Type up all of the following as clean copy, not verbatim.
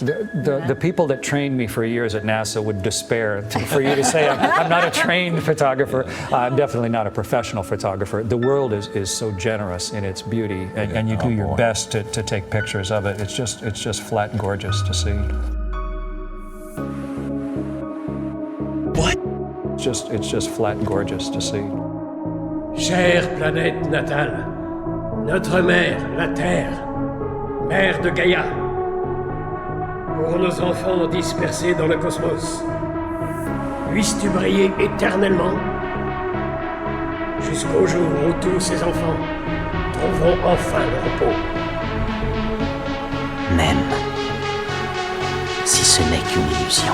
The people that trained me for years at NASA would despair for you to say I'm not a trained photographer. I'm definitely not a professional photographer. The world is so generous in its beauty, and you do your best to take pictures of it. It's just flat and gorgeous to see. What? It's just flat and gorgeous to see. Chère planète natale, notre mère, la Terre, mère de Gaïa, pour nos enfants dispersés dans le cosmos, puisses-tu briller éternellement jusqu'au jour où tous ces enfants trouveront enfin le repos. Même si ce n'est qu'une illusion.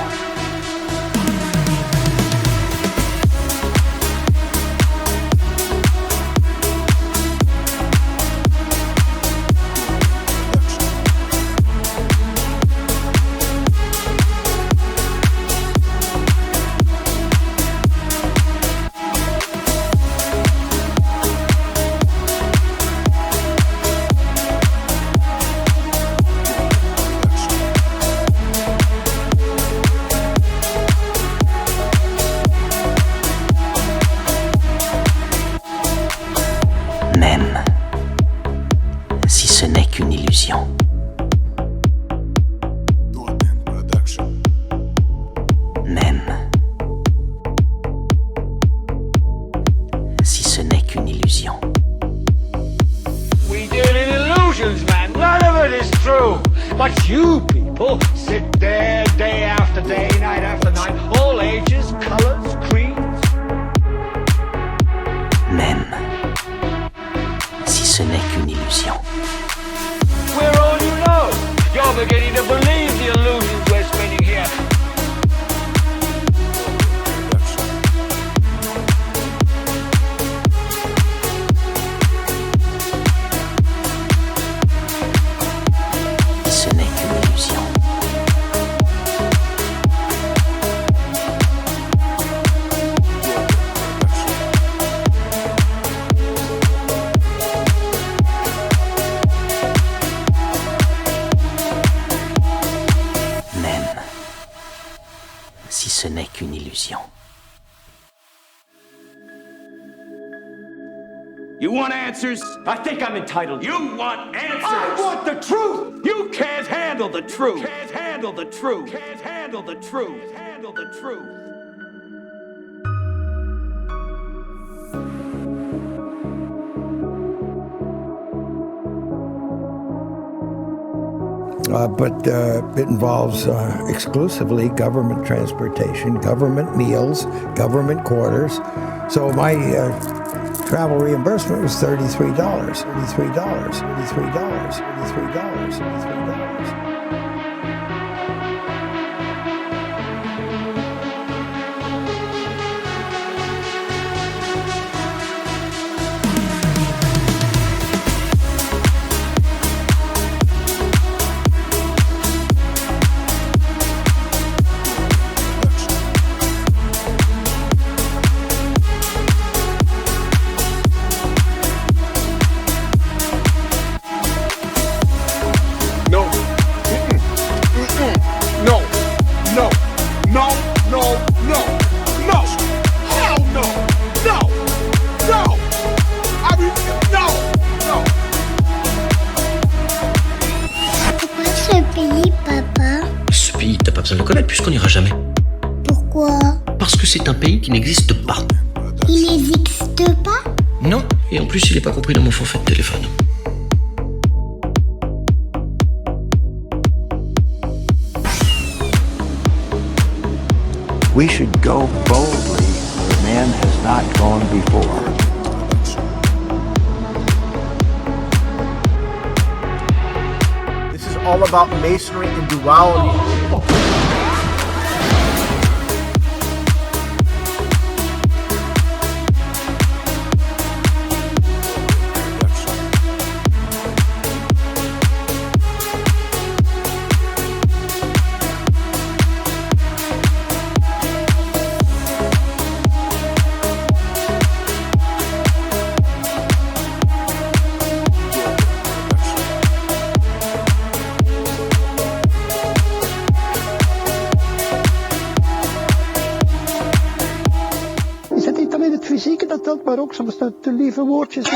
Même si ce n'est qu'une illusion. Même si ce n'est qu'une illusion. We deal in illusions, man. None of it is true. But you people sit there day after day, night after night, all ages, colors, creeds. Même si ce n'est qu'une illusion. We're all you know. You're beginning to believe the illusions we're spinning here. Ce n'est qu'une illusion. Même si ce n'est qu'une illusion. You want answers? I think I'm entitled. You want answers? I want the truth! You can't handle the truth! Can't handle the truth! Can't handle the truth! Can't handle the truth! But it involves exclusively government transportation, government meals, government quarters. So my travel reimbursement was $33. T'as besoin de le connaître puisqu'on n'ira jamais. Pourquoi? Parce que c'est un pays qui n'existe pas. Il n'existe pas? Non, et en plus il n'est pas compris dans mon forfait de téléphone. We should go boldly where man has not gone before. This is all about masonry and duality. appar också på stött lieve woordjes.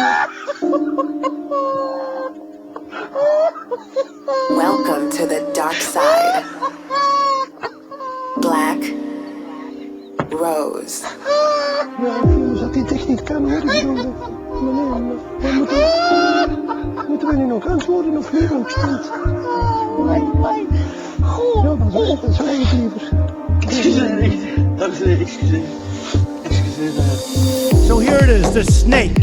Welcome to the dark side. Black Rose. Ja, ik voel dat dit echt niet kan worden. Meneer, moeten we nu nog antwoorden of nu nog stil? Nee. Ja, dat is eigenlijk liever. Excuseer, dames en heren, excuseer. So here it is, the snake.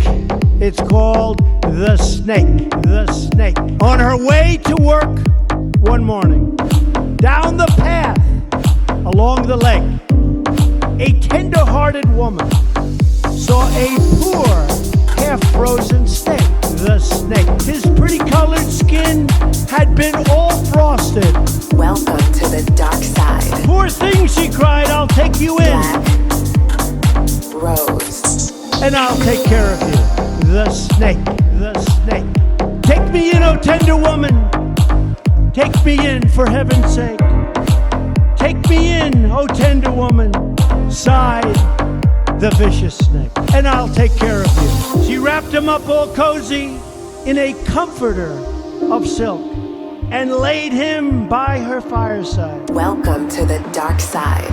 It's called the snake. The snake. On her way to work one morning, down the path along the lake, a tender-hearted woman saw a poor, half-frozen snake. The snake. His pretty-colored skin had been all frosted. Welcome to the dark side. Poor thing, she cried, I'll take you in. Black Rose. And I'll take care of you. The snake. The snake. Take me in, oh tender woman. Take me in, for heaven's sake. Take me in, oh tender woman. Sighed the vicious snake. And I'll take care of you. She wrapped him up all cozy in a comforter of silk and laid him by her fireside. Welcome to the dark side.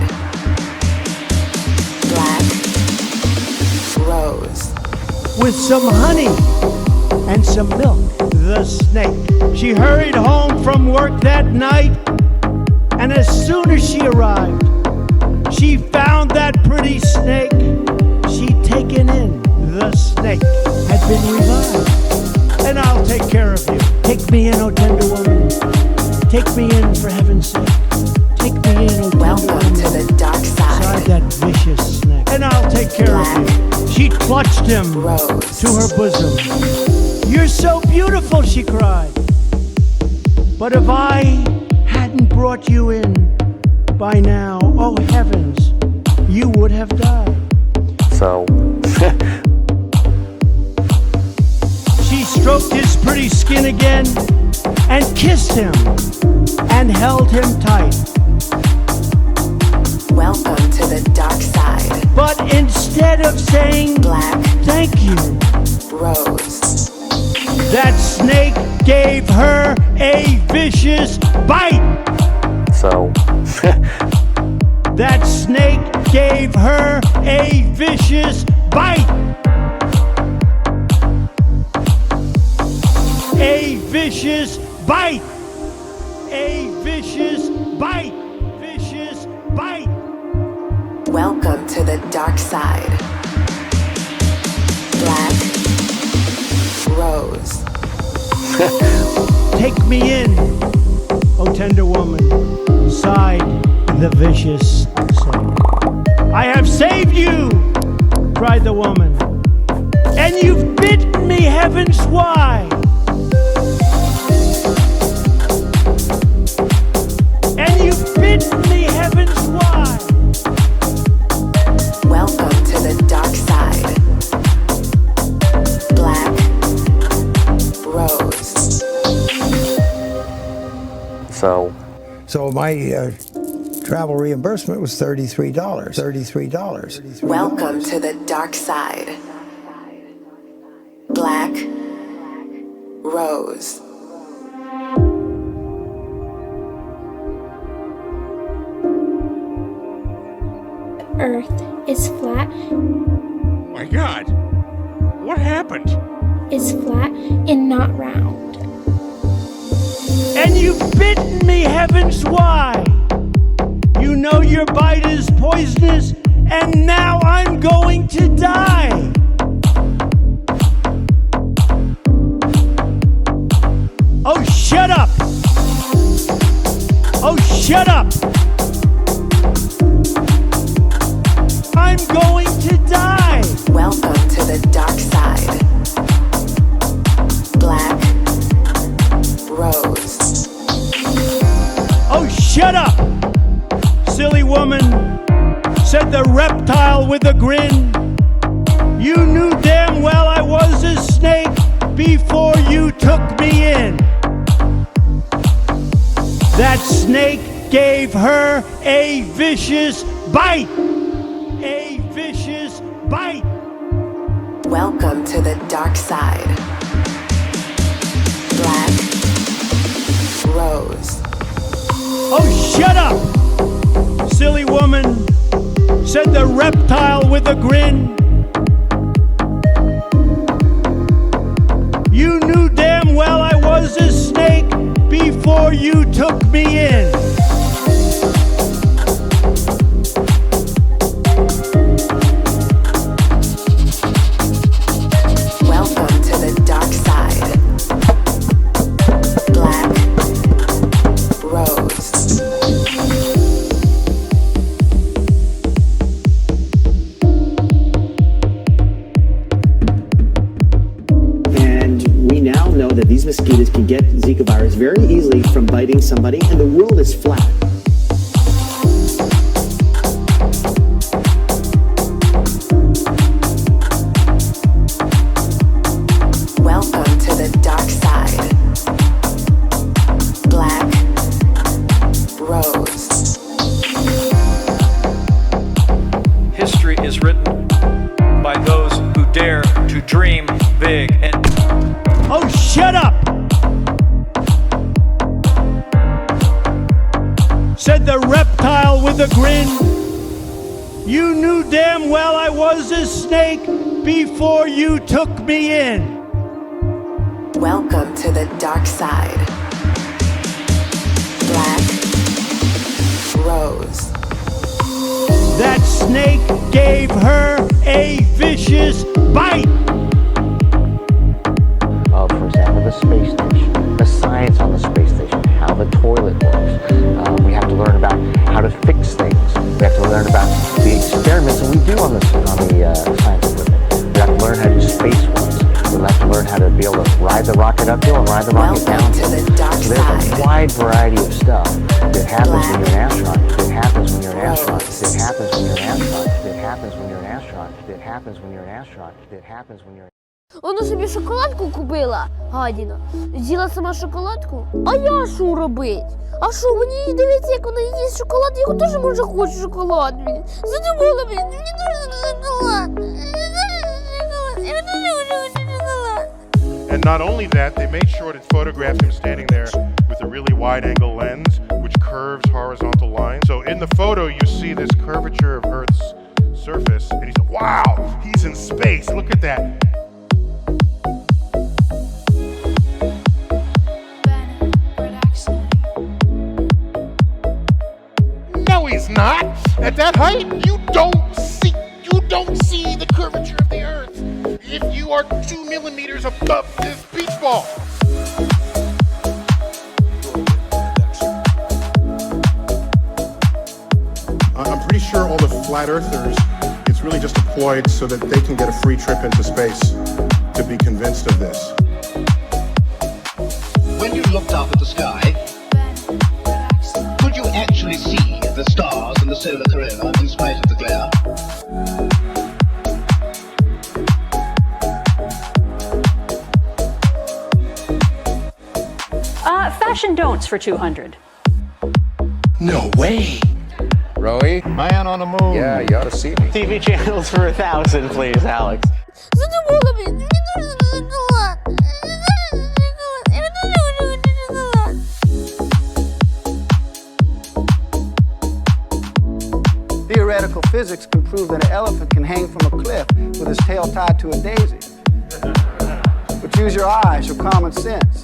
Black Rose. With some honey and some milk, the snake. She hurried home from work that night, and as soon as she arrived, she found that pretty snake she'd taken in. The snake had been revived. And I'll take care of you. Take me in, oh tender woman. Take me in, for heaven's sake. Take me in, oh tender Welcome woman. to the dark Beside side. that vicious snake. And I'll take care of you. She clutched him Rose. to her bosom. You're so beautiful, she cried. But if I hadn't brought you in by now, oh heavens, you would have died. So, She stroked his pretty skin again and kissed him and held him tight. Welcome to the dark side. But instead of saying Black thank you, Rose. that snake gave her a vicious bite. so, That snake gave her a vicious bite. A vicious bite. A vicious bite. Vicious bite. Welcome to the dark side. Black Rose. Take me in, oh tender woman, sighed the vicious snake. I have saved you, cried the woman, and you've bitten me, heavens why? And you've bitten me, heavens why? Welcome to the dark side. Black Rose. So my travel reimbursement was $33. $33. Welcome to the dark side. Black Rose. Earth is flat. My God, what happened? Is flat and not round. And you've bitten me, heavens why? You know your bite is poisonous, and now I'm going to die. Oh, shut up! Oh, shut up! I'm going to die! Welcome to the dark side. Black Rose. Oh, shut up! Silly woman, said the reptile with a grin. You knew damn well I was a snake before you took me in. That snake gave her a vicious bite. A vicious bite. Welcome to the dark side. Black Rose. Oh, shut up! Silly woman, said the reptile with a grin. You knew damn well I was a snake before you took me in. Welcome to the dark side. Black Rose. And we now know that these mosquitoes can get Zika virus very easily from biting somebody, and the world is flat. Welcome to the dark side. Black Rose. History is written by those who dare to dream big and... Oh, shut up! Said the reptile with a grin. You knew damn well I was a snake before you took me in. Welcome to the dark side. Black Rose. That snake gave her a vicious bite. For example, the space station, the science on the space station, how the toilet works. We have to learn about how to fix things. We have to learn about the experiments that we do on the science equipment. We have to learn how to do spacewalks. We'll have to learn how to be able to ride the rocket uphill and ride the rocket downhill. So there's a wide variety of stuff that happens when you're an astronaut. That happens when you're an astronaut. That happens when you're an astronaut. That happens when you're an astronaut. That happens when you're an astronaut. That happens when you're Вона собі шоколадку купила, гадіна. З'їла сама шоколадку. А я що робить? А що, мені дивиться, як вона їсть шоколад, я теж, може, хочу шоколад. Задумала, мені дуже шоколад. And not only that, they made sure to photograph him standing there with a really wide-angle lens, which curves horizontal lines. So in the photo, you see this curvature of Earth's surface, and he's like, wow, he's in space, look at that. No, he's not. At that height, you don't see the curvature of the Earth if you are 2 millimeters above this beach ball. I'm pretty sure all the flat earthers, it's really just deployed so that they can get a free trip into space to be convinced of this. When you looked up at the sky, could you actually see the stars and the solar corona in spite of the glare? Fashion don'ts for 200. No way. Rowie? Man on the moon. Yeah, you ought to see me. TV channels for 1,000, please, Alex. Theoretical physics can prove that an elephant can hang from a cliff with his tail tied to a daisy. But use your eyes, your common sense.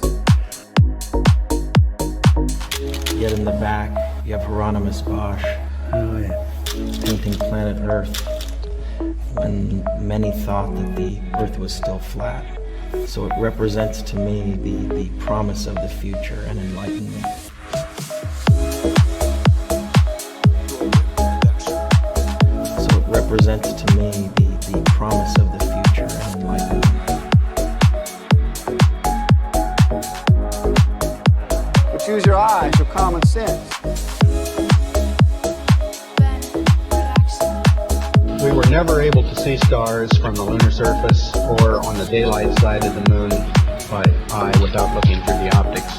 Yet in the back, you have Hieronymus Bosch painting planet Earth when many thought that the Earth was still flat. So it represents to me the promise of the future and enlightenment. So it represents to me the promise of the future and enlightenment. But use your eyes, your common sense. We were never able to see stars from the lunar surface or on the daylight side of the moon by eye without looking through the optics.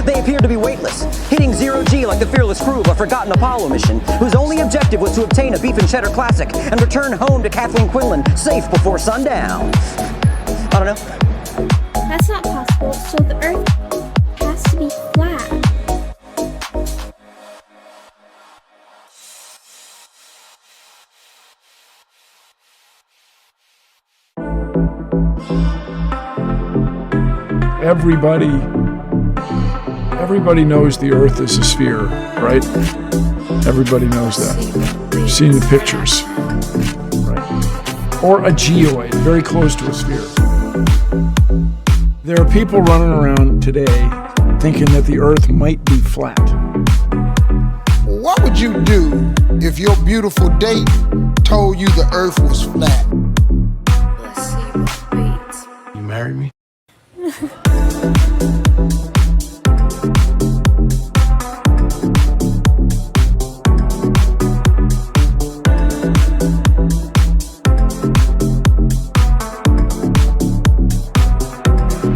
They appear to be weightless, hitting zero-G like the fearless crew of a forgotten Apollo mission, whose only objective was to obtain a beef and cheddar classic and return home to Kathleen Quinlan safe before sundown. I don't know. That's not possible, so the Earth has to be flat. Everybody knows the Earth is a sphere, right? Everybody knows that. You've seen the pictures, right? Or a geoid, very close to a sphere. There are people running around today thinking that the Earth might be flat. What would you do if your beautiful date told you the Earth was flat? You marry me?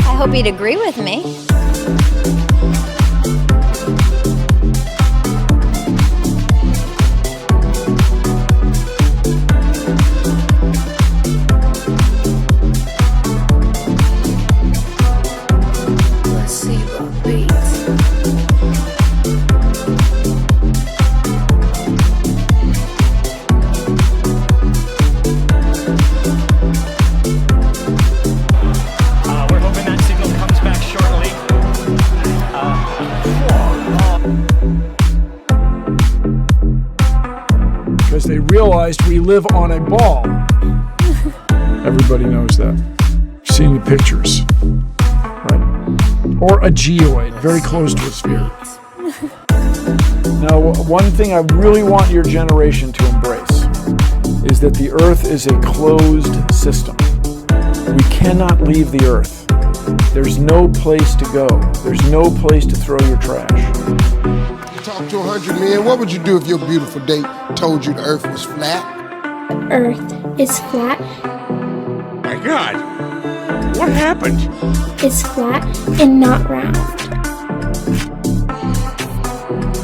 I hope he'd agree with me. They realized we live on a ball. Everybody knows that. You've seen the pictures, right? Or a geoid, very close to a sphere. Now, one thing I really want your generation to embrace is that the Earth is a closed system. We cannot leave the Earth. There's no place to go. There's no place to throw your trash. Talk to 100 men. What would you do if your beautiful date told you the Earth was flat? The Earth is flat. My God, what happened? It's flat and not round.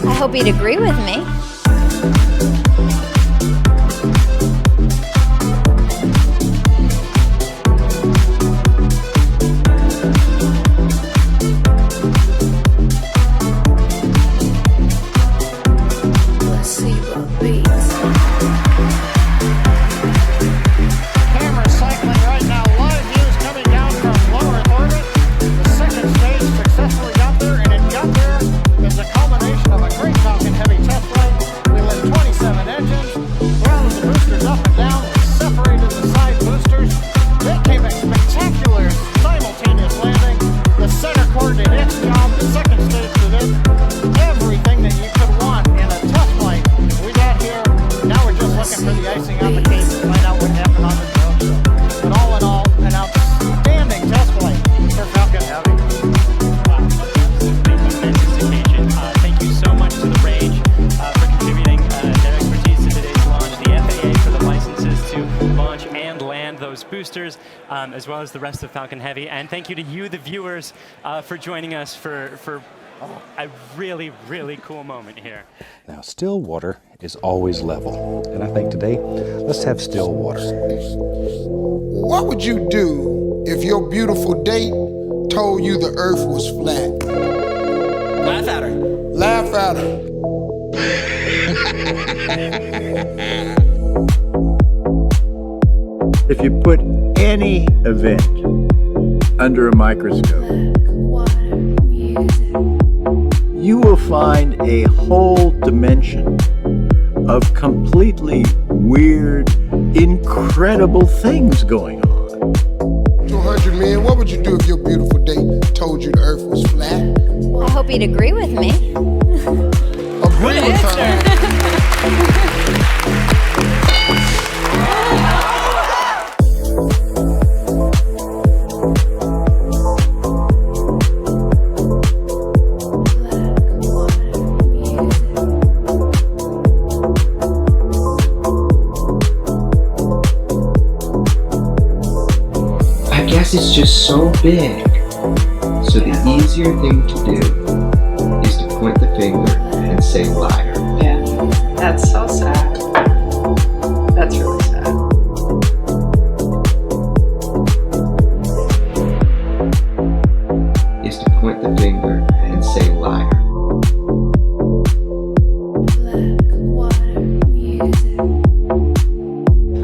I hope he'd agree with me. Camera cycling right now. Live views coming down from low Earth orbit. The second stage successfully got there, and it got there as a culmination of a great Falcon Heavy test flight. We lit 27 engines, throttled the boosters up and down, separated the side boosters. They came a spectacular simultaneous landing. The center core did its job. The second stage did it. Everything that you could want in a test flight. We got here. Now we're just looking for the icing on the cake to find out what happened on the drone show. But all in all, an outstanding test flight for Falcon Heavy. Thank you so much to the Range for contributing their expertise to today's launch, the FAA for the licenses to launch and land those boosters, as well as the rest of Falcon Heavy. And thank you to you, the viewers, for joining us for a really, really cool moment here. Now, still water is always level, and I think today, let's have still water. What would you do if your beautiful date told you the Earth was flat? Laugh at her. Laugh at her. If you put any event under a microscope, you will find a whole dimension of completely weird, incredible things going on. 200 men, what would you do if your beautiful date told you the Earth was flat? I hope he'd agree with me. Agree with her. I guess it's just so big. So the easier thing to do finger and say liar. Yeah, that's so sad. That's really sad. Is to point the finger and say liar.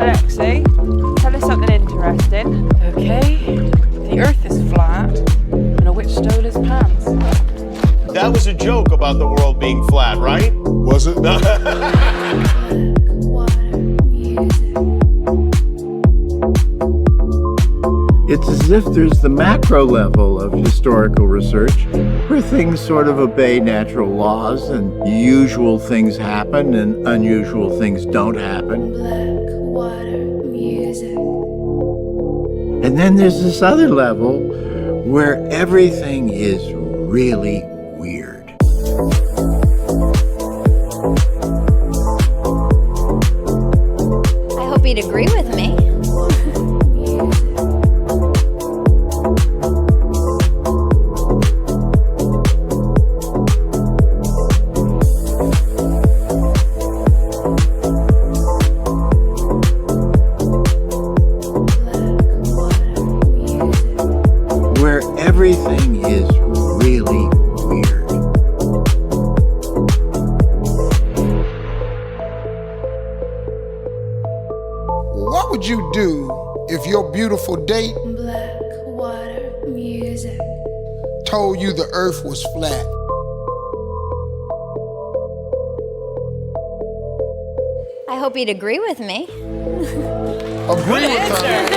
Alexi, tell us something interesting. Okay, the earth is flat and a witch stole his pants. That was a joke about the world being flat, right? Was it? It's as if there's the macro level of historical research where things sort of obey natural laws and usual things happen and unusual things don't happen. And then there's this other level where everything is really weird. I hope he'd agree with me. Where everything is really weird. What would you do if your beautiful date told you the earth was flat? I hope he'd agree with me. Agree with her.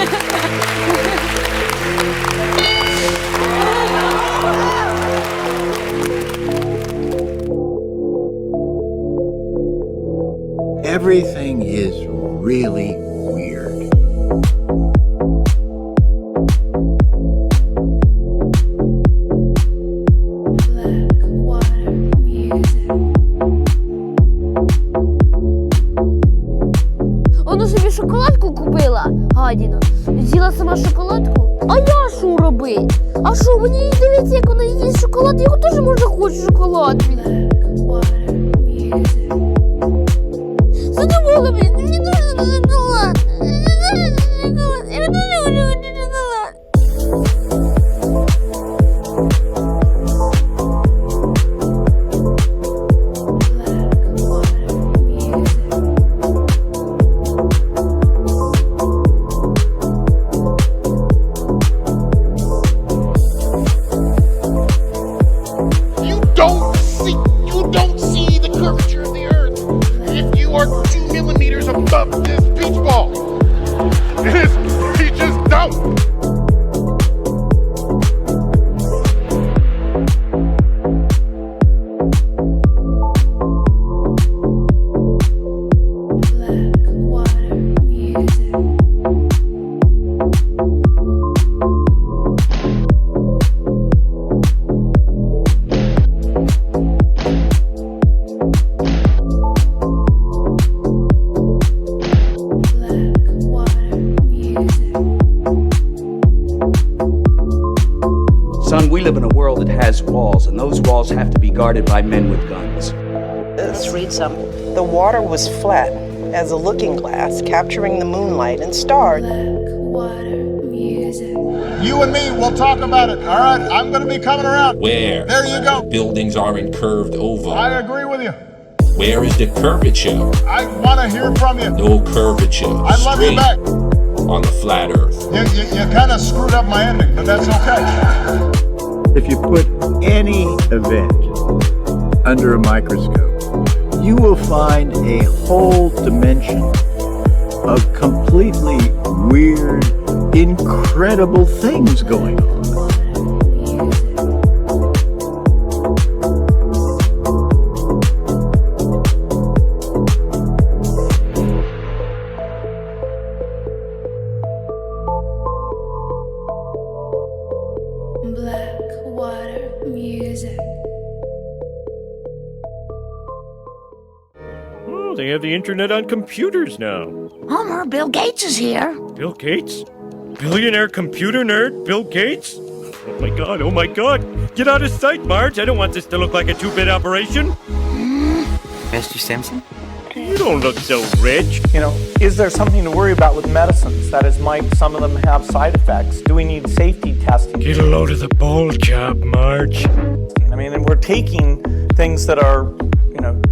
Everything is really weird. Воно собі шоколадку купила, гадіна. З'їла сама шоколадку. А я що робить? А що, мені дивиться, як вона їсть шоколад, я теж може хочу шоколад. Задумала, мені дуже шоколад. Я дуже хочу шоколад. You don't see the curvature of the earth if you are 2 millimeters above this beach ball. You just don't. Son, we live in a world that has walls, and those walls have to be guarded by men with guns. Let's read some. The water was flat as a looking glass, capturing the moonlight and stars. You and me, we'll talk about it, all right? I'm going to be coming around. Where? There you go. Buildings aren't curved over. I agree with you. Where is the curvature? I want to hear from you. No curvature. I love you back. On the flat earth. You kind of screwed up my ending, but that's okay. If you put any event under a microscope, you will find a whole dimension of completely weird, incredible things going on. Oh, they have the internet on computers now. Homer, Bill Gates is here. Bill Gates? Billionaire computer nerd Bill Gates? Oh my god! Get out of sight, Marge! I don't want this to look like a 2-bit operation! Mr. Simpson? You don't look so rich. You know, is there something to worry about with medicines? That is, might some of them have side effects? Do we need safety testing? Get a load of the ball job, Marge. I mean, and we're taking things that are, you know,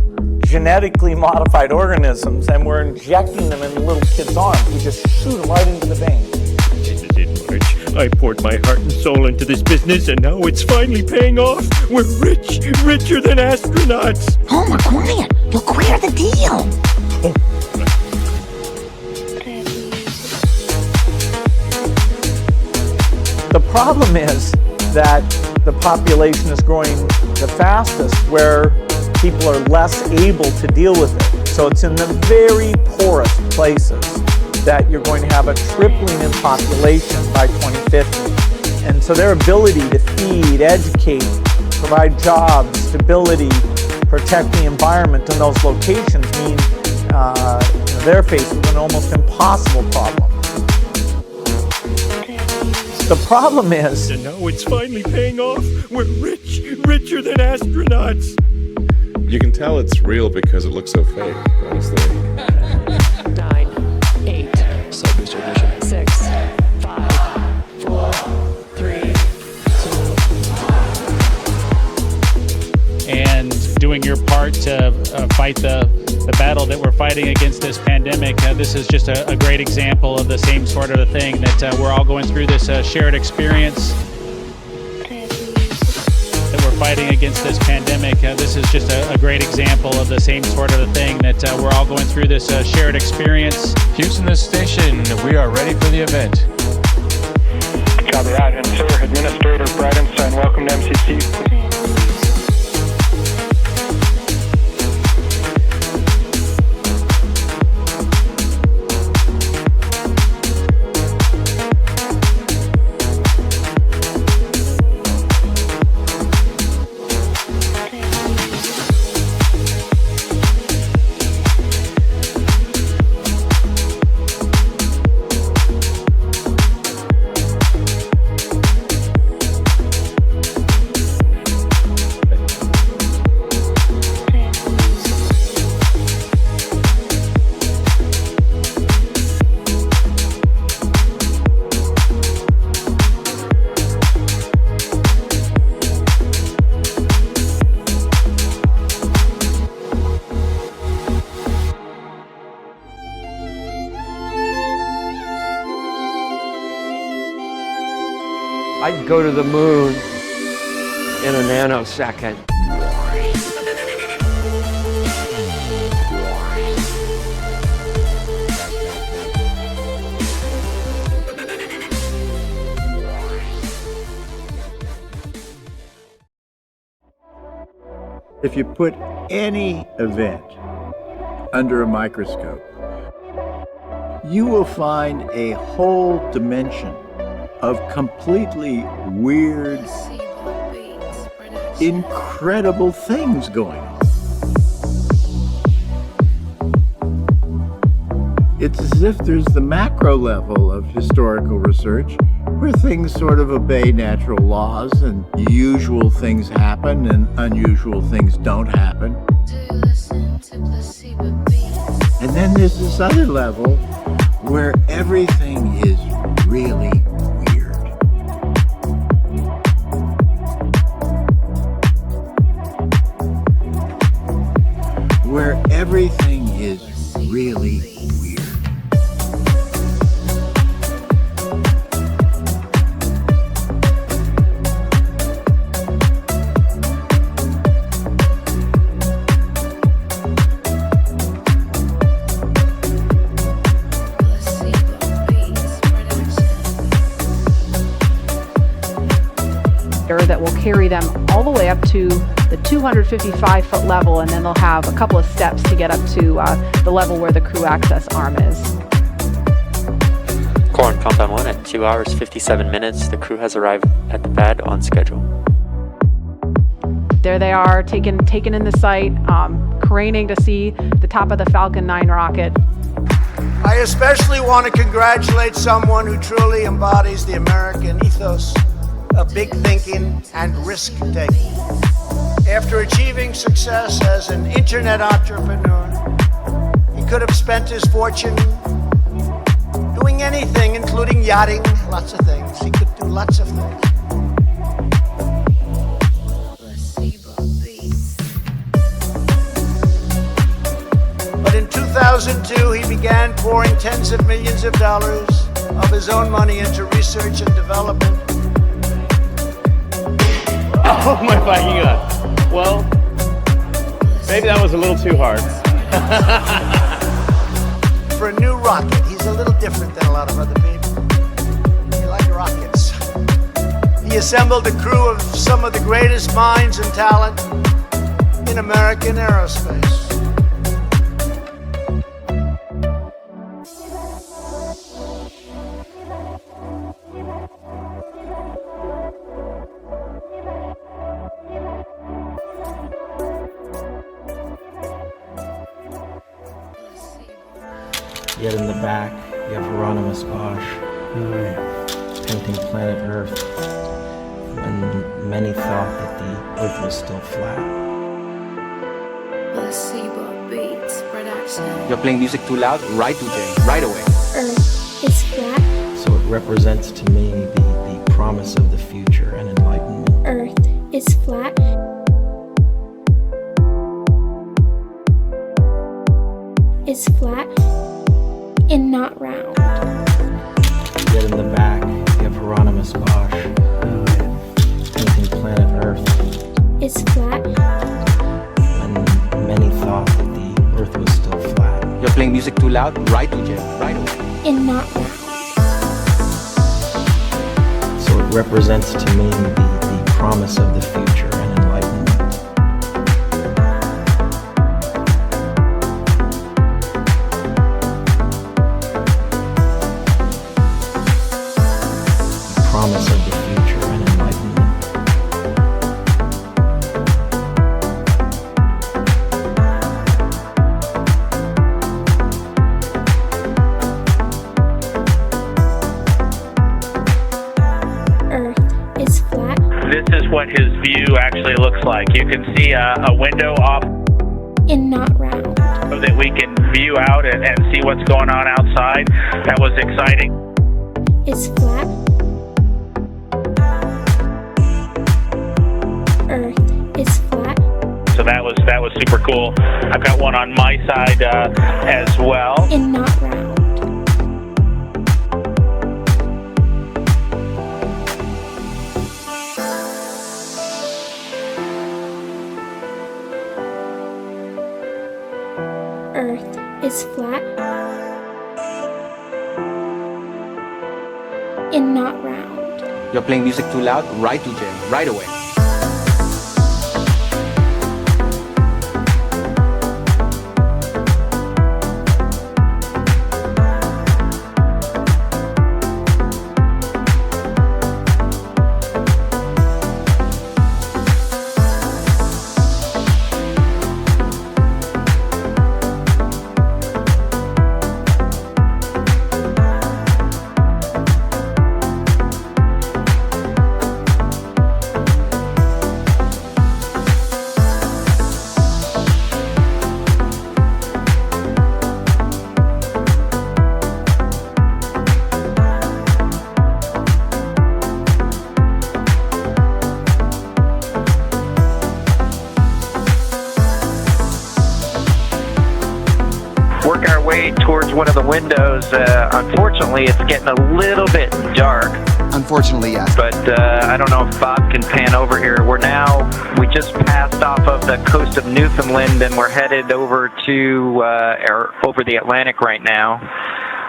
genetically modified organisms and we're injecting them in little kids' arms. We just shoot them right into the vein. This is it, Marge. I poured my heart and soul into this business and now it's finally paying off. We're rich, richer than astronauts. Oh, my quiet. Look, queer the deal. Oh. The problem is that the population is growing the fastest where people are less able to deal with it. So it's in the very poorest places that you're going to have a tripling in population by 2050. And so their ability to feed, educate, provide jobs, stability, protect the environment in those locations mean they're faced with an almost impossible problem. The problem is... And now it's finally paying off. We're rich, richer than astronauts. You can tell it's real because it looks so fake, honestly. 9, 8, Sub booster edition. 6, 5, 4, 3, 2. And doing your part to fight the battle that we're fighting against this pandemic. This is just a great example of the same sort of a thing that we're all going through this shared experience. That we're fighting against this pandemic. This is just a great example of the same sort of a thing that we're all going through this shared experience. Houston, this station, we are ready for the event. Copy that, and sir, Administrator Bridenstine, welcome to MCC. I'd go to the moon in a nanosecond. If you put any event under a microscope, you will find a whole dimension of completely weird, incredible things going on. It's as if there's the macro level of historical research where things sort of obey natural laws and usual things happen and unusual things don't happen. And then there's this other level where everything is really where everything is really weird. That will carry them all the way up to the 255-foot level, and then they'll have a couple of steps to get up to the level where the crew access arm is. Core on compound 1 at 2 hours 57 minutes. The crew has arrived at the pad on schedule. There they are, taken in the sight, craning to see the top of the Falcon 9 rocket. I especially want to congratulate someone who truly embodies the American ethos of big thinking and risk taking. After achieving success as an internet entrepreneur, he could have spent his fortune doing anything, including yachting, lots of things. He could do lots of things. But in 2002, he began pouring tens of millions of dollars of his own money into research and development. Oh my fucking God. Well, maybe that was a little too hard. For a new rocket. He's a little different than a lot of other people. He likes rockets. He assembled a crew of some of the greatest minds and talent in American aerospace. Yet in the back, you have Hieronymus Bosch painting planet Earth when many thought that the Earth was still flat. Placebo Beats Production. You're playing music too loud? Right to jail, right away. Earth is flat. So it represents to me the promise of the future and enlightenment. Earth is flat. Is flat and not round. Yet in the back, you have Hieronymus Bosch painting planet Earth. Is flat. When many thought that the Earth was still flat. You're playing music too loud? Right to jail, right away. And not round. So it represents to me the promise of the future and enlightenment. Promise of the future and enlightenment. Earth is flat. This is what his view actually looks like. You can see a window off And not round. so that we can view out and see what's going on outside. That was exciting. Is flat. Earth is flat. So that was super cool. I've got one on my side as well. And not round. Earth is flat. And not round. You're playing music too loud? Right to jail, right away. Work our way towards one of the windows. Unfortunately, it's getting a little bit dark. Unfortunately, yes. But I don't know if Bob can pan over here. We just passed off of the coast of Newfoundland and we're headed over to over the Atlantic right now.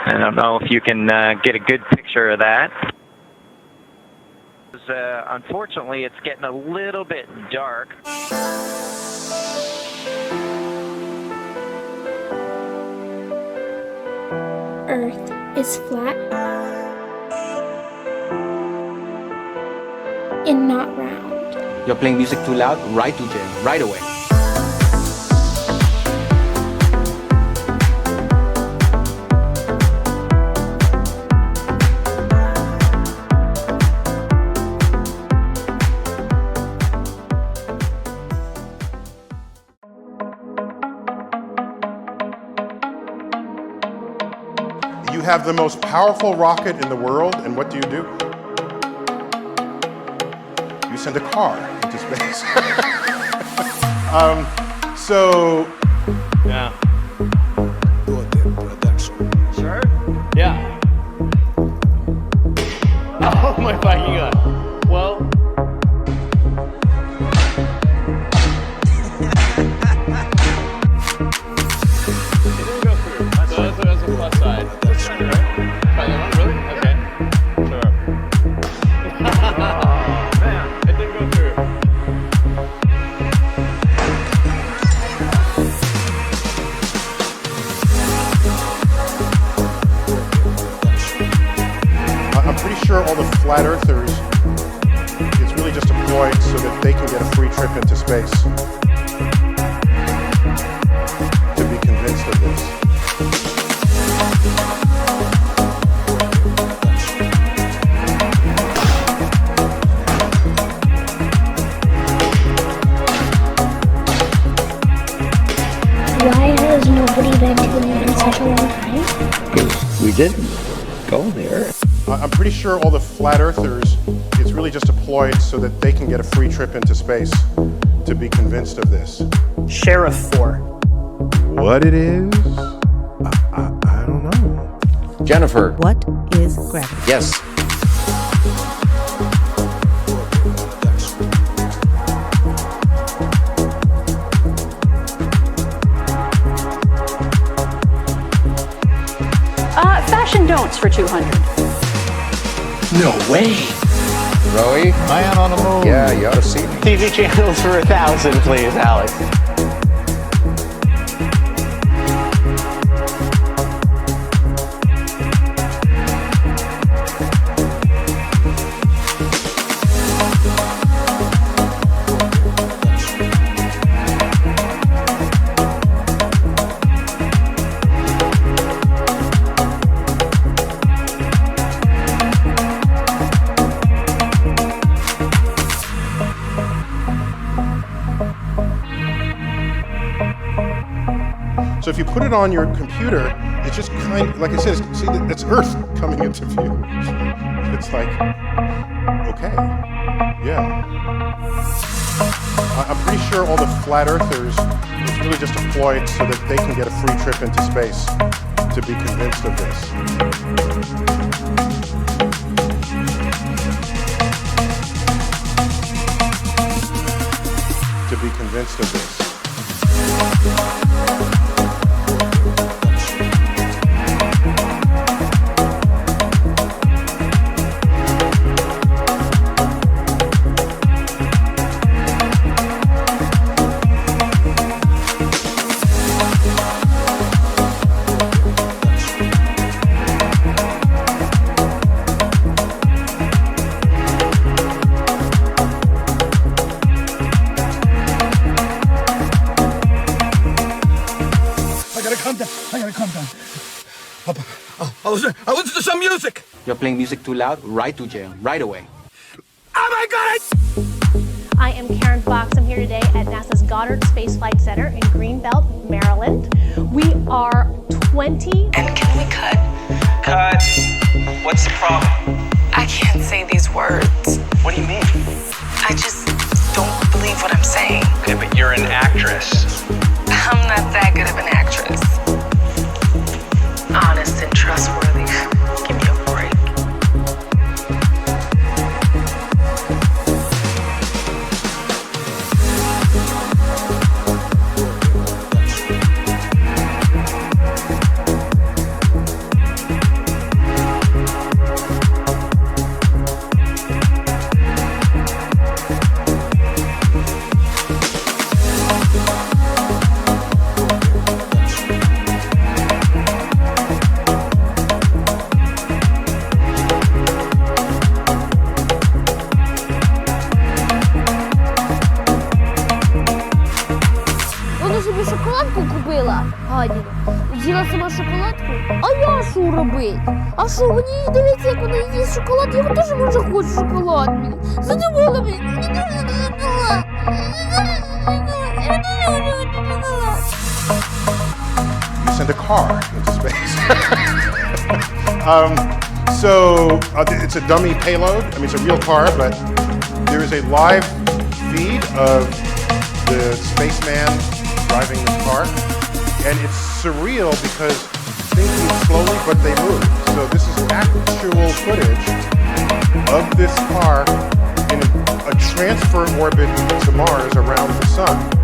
I don't know if you can get a good picture of that. Unfortunately, it's getting a little bit dark. Earth is flat. And not round. You're playing music too loud? Right to jail, right away. have the most powerful rocket in the world, and what do? You send a car into space. Yeah. Sure? Yeah. Oh my fucking god. Well. It didn't go through. So that's a plus side. That's right. Really? Okay. Sure. Oh man, it didn't go through. I'm pretty sure all the flat earthers, it's really just a ploy so that they can get a free trip into space. To be convinced of this. Why has nobody been to the moon in such a long time? We didn't go there. I'm pretty sure all the flat earthers, it's really just a ploy so that they can get a free trip into space. To be convinced of this. Sheriff 4. What it is? I don't know. Jennifer. What is gravity? Yes. Fashion don'ts for 200. No way. Rowie? Man on the moon. Yeah, you ought to see me. TV channels for 1,000, please, Alex. So if you put it on your computer, it's just kind of, like I said, see, it's Earth coming into view. It's like, okay, yeah. I'm pretty sure all the flat earthers, it's really just a ploy so that they can get a free trip into space. To be convinced of this. To be convinced of this. I listen to some music. You're playing music too loud. Right to jail. Right away. Oh my God! I am Karen Fox. I'm here today at NASA's Goddard Space Flight Center in Greenbelt, Maryland. We are 20. And can we cut? Cut. What's the problem? I can't say these words. What do you mean? I just don't believe what I'm saying. Okay, but you're an actress. I'm not that good of an actress. Honest and trustworthy. Give me a break. Собі шоколадку купила, гадіна. З'їла сама шоколадку. А я що робить? А що, мені дивіться, як вона їсть шоколад, я теж може хочу шоколад. Задумала мені. You send a car into space. It's a dummy payload. I mean, it's a real car, but there is a live feed of the spaceman driving this car, and it's surreal because things move slowly, but they move. So this is actual footage of this car in a transfer orbit to Mars around the sun.